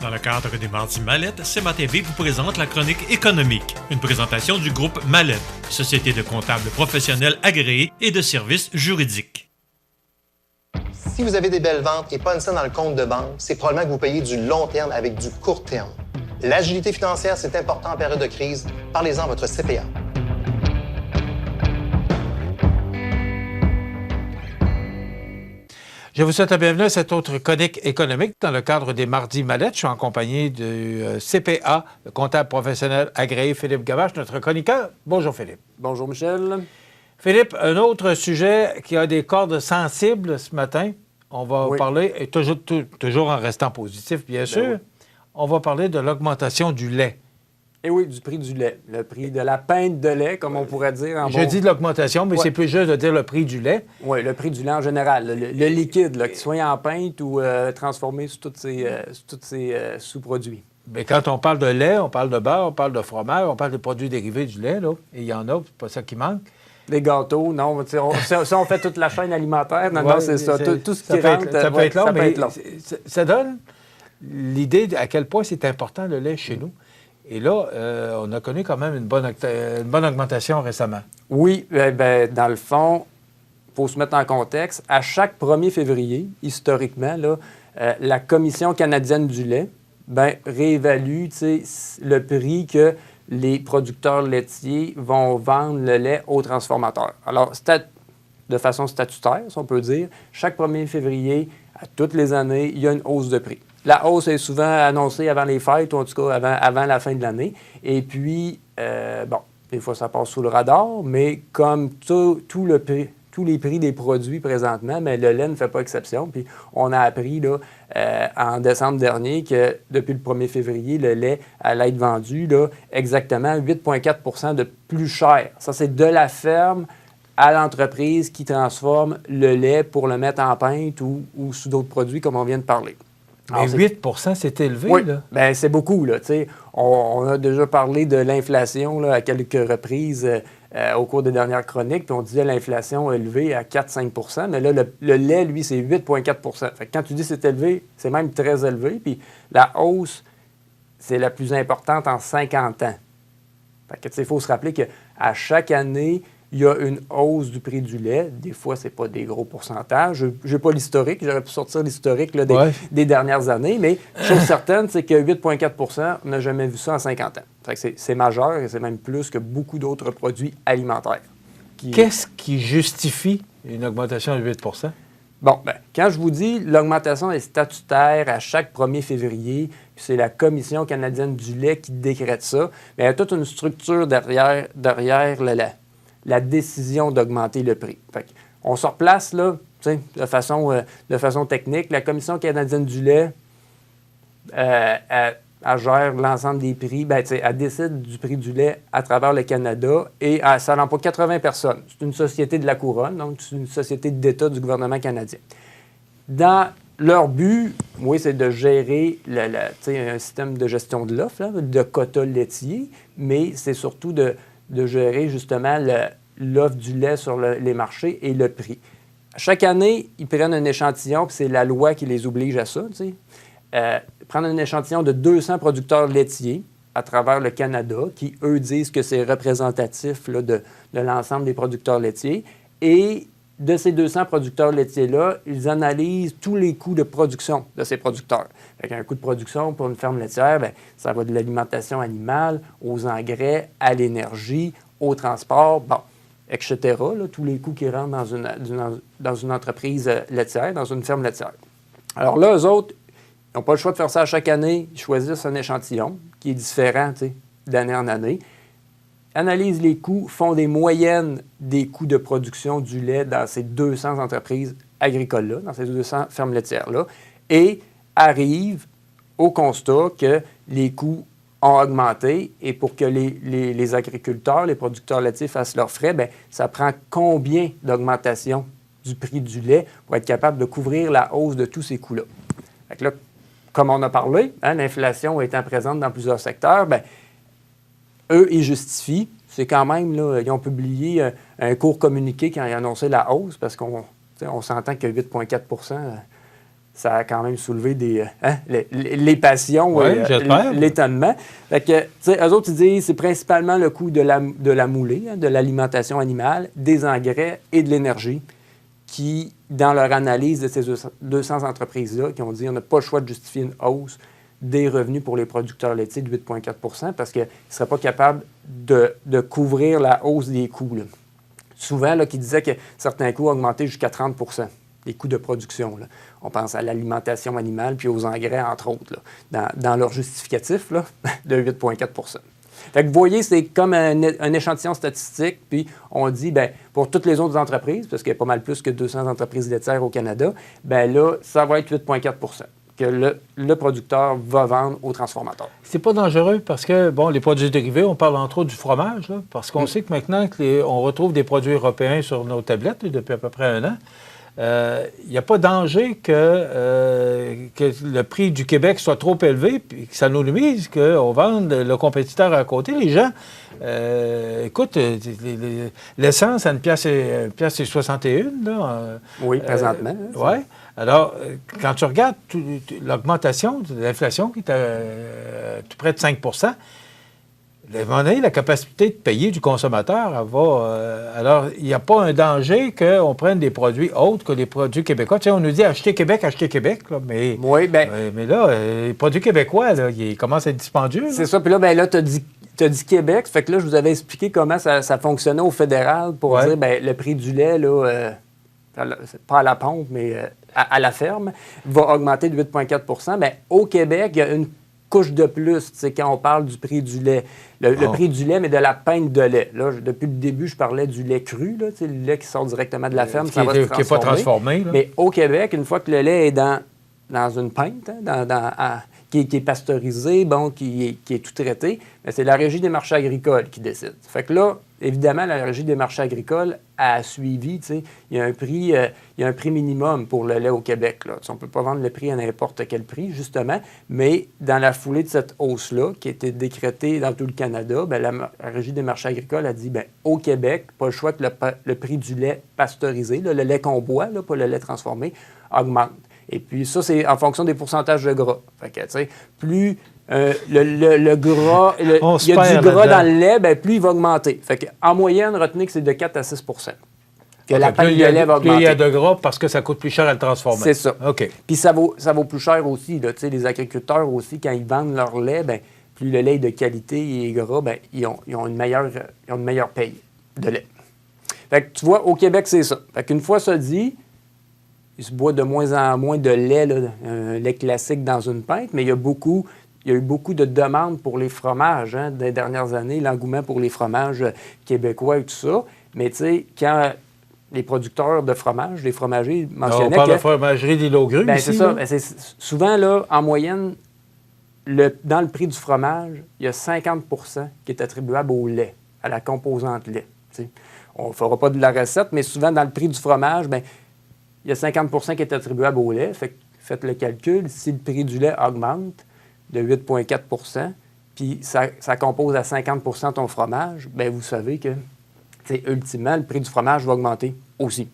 Dans le cadre des Mardis Mallette, CMA-TV vous présente la chronique économique, une présentation du groupe Mallette, société de comptables professionnels agréés et de services juridiques. Si vous avez des belles ventes et pas une scène dans le compte de banque, c'est probablement que vous payez du long terme avec du court terme. L'agilité financière, c'est important en période de crise. Parlez-en à votre CPA. Je vous souhaite la bienvenue à cette autre chronique économique dans le cadre des Mardis Mallette. Je suis en compagnie du CPA, le comptable professionnel agréé Philippe Gavache, notre chroniqueur. Bonjour Philippe. Bonjour Michel. Philippe, un autre sujet qui a des cordes sensibles ce matin. On va parler, et toujours en restant positif bien sûr, on va parler de l'augmentation du lait. Eh oui, du prix du lait. Le prix de la pinte de lait, comme on pourrait dire en Je dis de l'augmentation, mais c'est plus juste de dire le prix du lait. Oui, le prix du lait en général. Le liquide, qu'il soit en pinte ou transformé sous tous ces sous-produits. Mais quand on parle de lait, on parle de beurre, on parle de fromage, on parle de produits dérivés du lait, là. Et il y en a, c'est pas ça qui manque. Des gâteaux, non. Ça, on fait toute la chaîne alimentaire. Non, c'est ça. Tout ce qui rentre, ça peut être long, ça peut être long. Ça donne l'idée à quel point c'est important le lait chez nous. Et là, on a connu quand même une bonne augmentation récemment. Oui, dans le fond, il faut se mettre en contexte. À chaque 1er février, historiquement, là, la Commission canadienne du lait réévalue le prix que les producteurs laitiers vont vendre le lait aux transformateurs. Alors, de façon statutaire, si on peut dire, chaque 1er février, à toutes les années, il y a une hausse de prix. La hausse est souvent annoncée avant les fêtes, ou en tout cas avant la fin de l'année. Et puis, des fois, ça passe sous le radar, mais comme tous les prix des produits présentement, mais le lait ne fait pas exception. Puis, on a appris là, en décembre dernier que depuis le 1er février, le lait allait être vendu là, exactement 8,4 % de plus cher. Ça, c'est de la ferme à l'entreprise qui transforme le lait pour le mettre en pinte ou sous d'autres produits, comme on vient de parler. Mais 8 c'est élevé, oui, là. Bien, c'est beaucoup, là. On a déjà parlé de l'inflation là, à quelques reprises au cours des dernières chroniques, puis on disait l'inflation élevée à 4-5 %, mais là, le lait, lui, c'est 8,4 %. Fait que quand tu dis c'est élevé, c'est même très élevé, puis la hausse, c'est la plus importante en 50 ans. Fait que, il faut se rappeler qu'à chaque année, il y a une hausse du prix du lait. Des fois, ce n'est pas des gros pourcentages. Je n'ai pas l'historique. J'aurais pu sortir l'historique là, des dernières années. Mais chose certaine, c'est que 8,4 % on n'a jamais vu ça en 50 ans. Fait que c'est majeur et c'est même plus que beaucoup d'autres produits alimentaires. Qu'est-ce qui justifie une augmentation de 8 %? Bon, quand je vous dis l'augmentation est statutaire à chaque 1er février, puis c'est la Commission canadienne du lait qui décrète ça, mais il y a toute une structure derrière la décision d'augmenter le prix. Fait on se replace là, de façon technique. La Commission canadienne du lait, elle gère l'ensemble des prix. Elle décide du prix du lait à travers le Canada et ça n'emploie 80 personnes. C'est une société de la Couronne, donc c'est une société d'État du gouvernement canadien. Dans leur but, c'est de gérer un système de gestion de l'offre, de quotas laitiers, mais c'est surtout de gérer justement l'offre du lait sur les marchés et le prix. Chaque année, ils prennent un échantillon, puis c'est la loi qui les oblige à ça. Prendre un échantillon de 200 producteurs laitiers à travers le Canada, qui, eux, disent que c'est représentatif là, de l'ensemble des producteurs laitiers. Et de ces 200 producteurs laitiers-là, ils analysent tous les coûts de production de ces producteurs. Un coût de production pour une ferme laitière, ça va de l'alimentation animale aux engrais, à l'énergie, au transport, etc. Là, tous les coûts qui rentrent dans une entreprise laitière, dans une ferme laitière. Alors là, eux autres, ils n'ont pas le choix de faire ça à chaque année. Ils choisissent un échantillon qui est différent d'année en année, analysent les coûts, font des moyennes des coûts de production du lait dans ces 200 entreprises agricoles-là, dans ces 200 fermes laitières-là, et arrivent au constat que les coûts ont augmenté et pour que les agriculteurs, les producteurs laitiers fassent leurs frais, ça prend combien d'augmentation du prix du lait pour être capable de couvrir la hausse de tous ces coûts-là. Fait que là, comme on a parlé, l'inflation étant présente dans plusieurs secteurs, eux, ils justifient. C'est quand même, là, ils ont publié un court communiqué quand ils annonçaient la hausse, parce qu'on s'entend que 8,4 %, ça a quand même soulevé les passions, l'étonnement. Fait que, tu sais, eux autres, ils disent c'est principalement le coût de la moulée, de l'alimentation animale, des engrais et de l'énergie qui, dans leur analyse de ces 200 entreprises-là, qui ont dit on n'a pas le choix de justifier une hausse des revenus pour les producteurs laitiers de 8,4 parce qu'ils ne seraient pas capables de couvrir la hausse des coûts. Là. Souvent, là, qui disaient que certains coûts ont augmenté jusqu'à 30 les coûts de production. Là. On pense à l'alimentation animale puis aux engrais, entre autres, là, dans leur justificatif là, de 8,4 Fait que vous voyez, c'est comme un échantillon statistique, puis on dit, bien, pour toutes les autres entreprises, parce qu'il y a pas mal plus que 200 entreprises laitières au Canada, bien là, ça va être 8,4 que le producteur va vendre aux transformateurs. C'est pas dangereux parce que, bon, les produits dérivés, on parle entre autres du fromage, là, parce qu'on sait que maintenant on retrouve des produits européens sur nos tablettes depuis à peu près un an. Il n'y a pas danger que le prix du Québec soit trop élevé puis que ça nous nuise, qu'on vende le compétiteur à côté. Les gens, écoute, l'essence à 1,61 là. Oui, présentement. Oui. Alors, quand tu regardes l'augmentation de l'inflation qui est à tout près de 5 la capacité de payer du consommateur, elle va... alors, il n'y a pas un danger qu'on prenne des produits autres que les produits québécois. Tu sais, on nous dit acheter Québec, là, mais... Oui, bien... mais là, les produits québécois, là, ils commencent à être dispendieux. C'est ça. Puis là, bien là, tu as dit Québec. Fait que là, je vous avais expliqué comment ça fonctionnait au fédéral pour dire, bien, le prix du lait, là... pas à la pompe, mais à la ferme, va augmenter de 8,4 Bien, au Québec, il y a une couche de plus, quand on parle du prix du lait. Le prix du lait, mais de la pinte de lait. Là, depuis le début, je parlais du lait cru, là, le lait qui sort directement de la ferme, ça va se transformer. Qui n'est pas transformé. Là. Mais au Québec, une fois que le lait est dans une pinte, qui est pasteurisé, bon, qui est tout traité, bien, c'est la Régie des marchés agricoles qui décide. Fait que là, évidemment, la Régie des marchés agricoles a suivi, il y a un prix minimum pour le lait au Québec. Là. On ne peut pas vendre le prix à n'importe quel prix, justement, mais dans la foulée de cette hausse-là, qui a été décrétée dans tout le Canada, bien, la Régie des marchés agricoles a dit, bien, au Québec, pas le choix que le prix du lait pasteurisé, là, le lait qu'on boit, là, pas le lait transformé, augmente. Et puis ça, c'est en fonction des pourcentages de gras. Fait que, tu sais, plus le gras, il y a du gras dans le lait, bien, plus il va augmenter. Fait qu'en moyenne, retenez que c'est de 4 à 6 que la pinte de lait va augmenter. Plus il y a de gras parce que ça coûte plus cher à le transformer. C'est ça. OK. Puis ça vaut plus cher aussi. Là, les agriculteurs aussi, quand ils vendent leur lait, bien, plus le lait est de qualité et gras, bien, ils ont une meilleure paye de lait. Fait que tu vois, au Québec, c'est ça. Fait qu'une fois ça dit, il se boit de moins en moins de lait, là, un lait classique dans une pinte, mais il y a eu beaucoup de demandes pour les fromages des dernières années, l'engouement pour les fromages québécois et tout ça. Mais tu sais, quand les producteurs de fromage, les fromagers mentionnaient on parle de fromagerie d'Îlot Grue ben, ici. C'est ça. Ben, souvent, là, en moyenne, dans le prix du fromage, il y a 50 qui est attribuable au lait, à la composante lait. T'sais. On ne fera pas de la recette, mais souvent, dans le prix du fromage, bien, il y a 50 qui est attribuable au lait. Fait que faites le calcul. Si le prix du lait augmente de 8,4 puis ça compose à 50 ton fromage, bien, vous savez que, ultimement, le prix du fromage va augmenter aussi.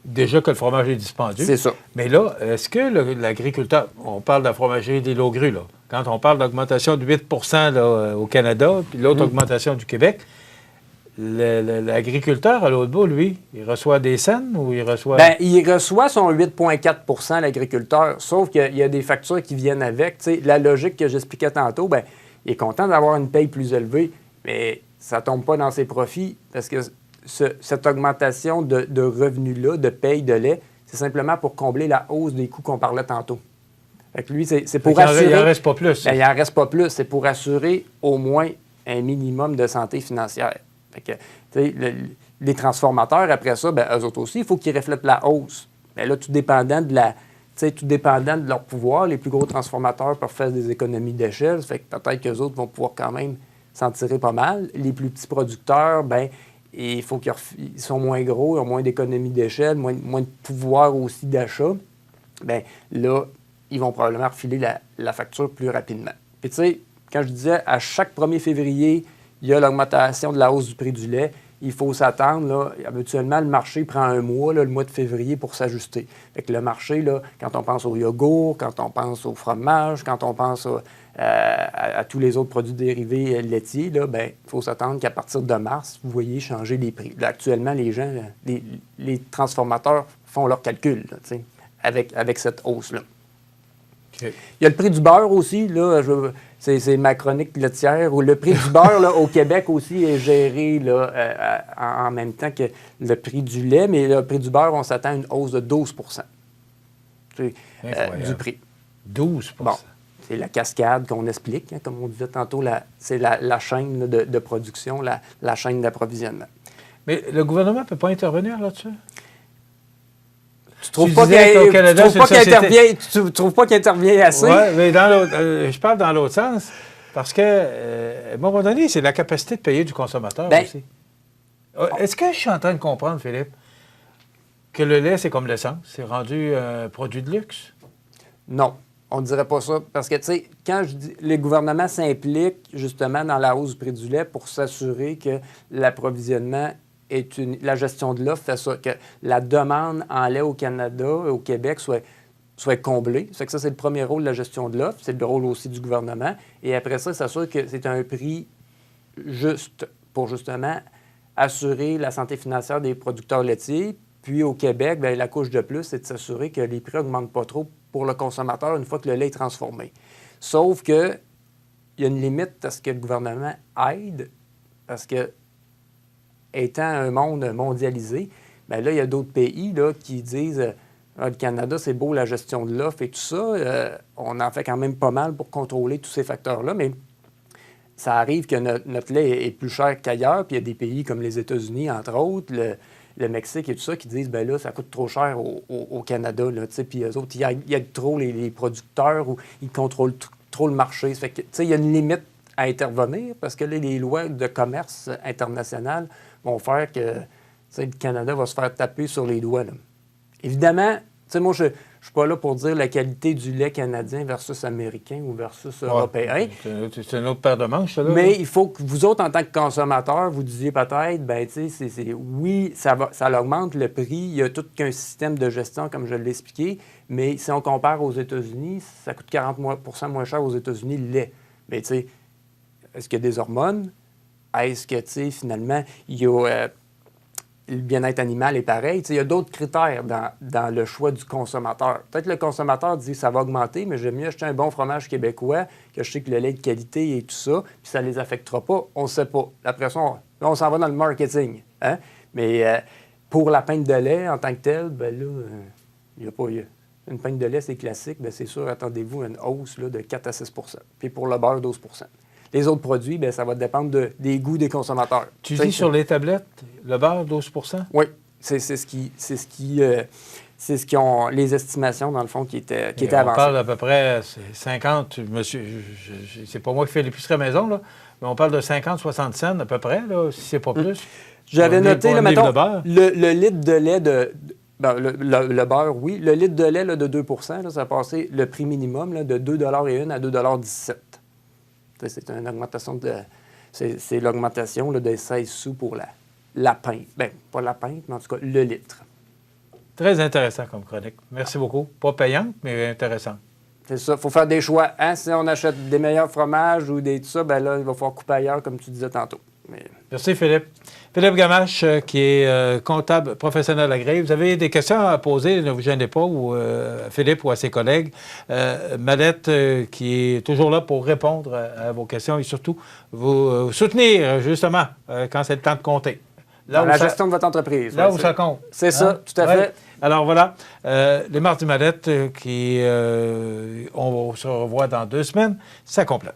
Déjà que le fromage est dispendieux. C'est ça. Mais là, est-ce que l'agriculteur, on parle de la fromagerie d'Îlot Grue, là, quand on parle d'augmentation de 8 là, au Canada, puis l'autre augmentation du Québec, l'agriculteur, à l'autre bout, lui, il reçoit des scènes ou il reçoit... Bien, il reçoit son 8,4 l'agriculteur, sauf qu'il y a des factures qui viennent avec. T'sais, la logique que j'expliquais tantôt, bien, il est content d'avoir une paye plus élevée, mais ça ne tombe pas dans ses profits parce que cette augmentation de revenus-là, de paye de lait, c'est simplement pour combler la hausse des coûts qu'on parlait tantôt. Fait que lui, c'est pour assurer... Il n'en reste pas plus. Bien, il n'en reste pas plus. C'est pour assurer au moins un minimum de santé financière. Fait que, les transformateurs, après ça, bien, eux autres aussi, il faut qu'ils reflètent la hausse. Bien là, tout dépendant de leur pouvoir, les plus gros transformateurs peuvent faire des économies d'échelle. Fait que peut-être qu'eux autres vont pouvoir quand même s'en tirer pas mal. Les plus petits producteurs, bien, il faut qu'ils sont moins gros, ils ont moins d'économies d'échelle, moins de pouvoir aussi d'achat. Bien, là, ils vont probablement refiler la facture plus rapidement. Puis, tu sais, quand je disais à chaque 1er février, il y a l'augmentation de la hausse du prix du lait, il faut s'attendre. Là, habituellement, le marché prend un mois, là, le mois de février, pour s'ajuster. Fait que le marché, là, quand on pense au yogourt, quand on pense au fromage, quand on pense à tous les autres produits dérivés laitiers, il faut s'attendre qu'à partir de mars, vous voyez changer les prix. Là, actuellement, les gens, les transformateurs font leurs calculs là, avec cette hausse-là. Okay. Il y a le prix du beurre aussi, là, c'est ma chronique laitière, où le prix du beurre là, au Québec aussi est géré là, en même temps que le prix du lait, mais le prix du beurre, on s'attend à une hausse de 12 du prix. 12 Bon, c'est la cascade qu'on explique, hein, comme on disait tantôt, c'est la chaîne là, de production, la chaîne d'approvisionnement. Mais le gouvernement ne peut pas intervenir là-dessus? Tu trouves pas qu'il intervient assez? Oui, mais je parle dans l'autre sens, parce que, à un moment donné, c'est la capacité de payer du consommateur aussi. Est-ce que je suis en train de comprendre, Philippe, que le lait, c'est comme l'essence? C'est rendu un produit de luxe? Non, on ne dirait pas ça. Parce que, tu sais, quand je dis le gouvernement s'implique justement dans la hausse du prix du lait pour s'assurer que l'approvisionnement la gestion de l'offre fait ça, que la demande en lait au Canada et au Québec soit comblée. Ça fait que ça, c'est le premier rôle de la gestion de l'offre. C'est le rôle aussi du gouvernement. Et après ça, s'assure que c'est un prix juste pour justement assurer la santé financière des producteurs laitiers. Puis au Québec, la couche de plus, c'est de s'assurer que les prix n'augmentent pas trop pour le consommateur une fois que le lait est transformé. Sauf que il y a une limite à ce que le gouvernement aide, parce que étant un monde mondialisé, là, il y a d'autres pays là, qui disent le Canada, c'est beau la gestion de l'offre et tout ça. On en fait quand même pas mal pour contrôler tous ces facteurs-là, mais ça arrive que notre lait est plus cher qu'ailleurs. Puis il y a des pays comme les États-Unis, entre autres, le Mexique et tout ça, qui disent là, ça coûte trop cher au Canada. Puis eux autres, ils aident trop les producteurs ou ils contrôlent trop le marché. Ça fait que, il y a une limite à intervenir parce que là, les lois de commerce international vont faire que le Canada va se faire taper sur les doigts. Là. Évidemment, moi, je ne suis pas là pour dire la qualité du lait canadien versus américain ou versus européen. C'est une autre paire de manches, ça. Là. Mais il faut que vous autres, en tant que consommateurs, vous disiez peut-être, oui, ça augmente le prix. Il y a tout qu'un système de gestion, comme je l'ai expliqué. Mais si on compare aux États-Unis, ça coûte 40 % moins cher aux États-Unis le lait. Mais est-ce qu'il y a des hormones? Est-ce que, finalement, il y a le bien-être animal est pareil? Il y a d'autres critères dans le choix du consommateur. Peut-être que le consommateur dit ça va augmenter, mais j'aime mieux acheter un bon fromage québécois, que je sais que le lait est de qualité et tout ça, puis ça ne les affectera pas. On ne sait pas. Après ça, on s'en va dans le marketing. Hein? Mais pour la pinte de lait en tant que telle, il n'y a pas... Une pinte de lait, c'est classique, c'est sûr, attendez-vous à une hausse là, de 4 à 6 %. Puis pour le beurre, 12 %. Les autres produits, ça va dépendre des goûts des consommateurs. Tu dis sur les tablettes, le beurre, 12 % Oui, c'est ce qui ont les estimations, dans le fond, qui étaient avancées. On parle d'à peu près 50, c'est pas moi qui fais l'épicerie à la maison, là, mais on parle de 50-60 cents à peu près, là, si c'est pas plus. J'avais noté, là, mettons, le litre de lait le beurre, oui. Le litre de lait là, de 2 % là, ça a passé le prix minimum là, de 2,01 à 2,17 $. C'est une augmentation c'est l'augmentation là, de 16 sous pour la pinte. Bien, pas la pinte, mais en tout cas, le litre. Très intéressant comme chronique. Merci beaucoup. Pas payante, mais intéressant. C'est ça. Il faut faire des choix. Hein? Si on achète des meilleurs fromages ou tout ça, là, il va falloir couper ailleurs, comme tu disais tantôt. Mais... Merci, Philippe. Philippe Gamache, qui est comptable professionnel agréé. Vous avez des questions à poser, ne vous gênez pas, ou Philippe ou à ses collègues. Mallette, qui est toujours là pour répondre à vos questions et surtout vous soutenir, justement, quand c'est le temps de compter. Dans la gestion de votre entreprise. Là où ça compte. C'est ça, tout à fait. Alors voilà, les Mardis Mallette, on se revoit dans 2 semaines. Ça complète.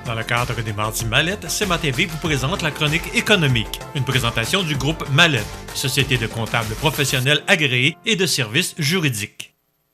Dans le cadre des Mardis Mallette, C'est Matin Vive vous présente la chronique économique, une présentation du groupe Mallette, société de comptables professionnels agréés et de services juridiques.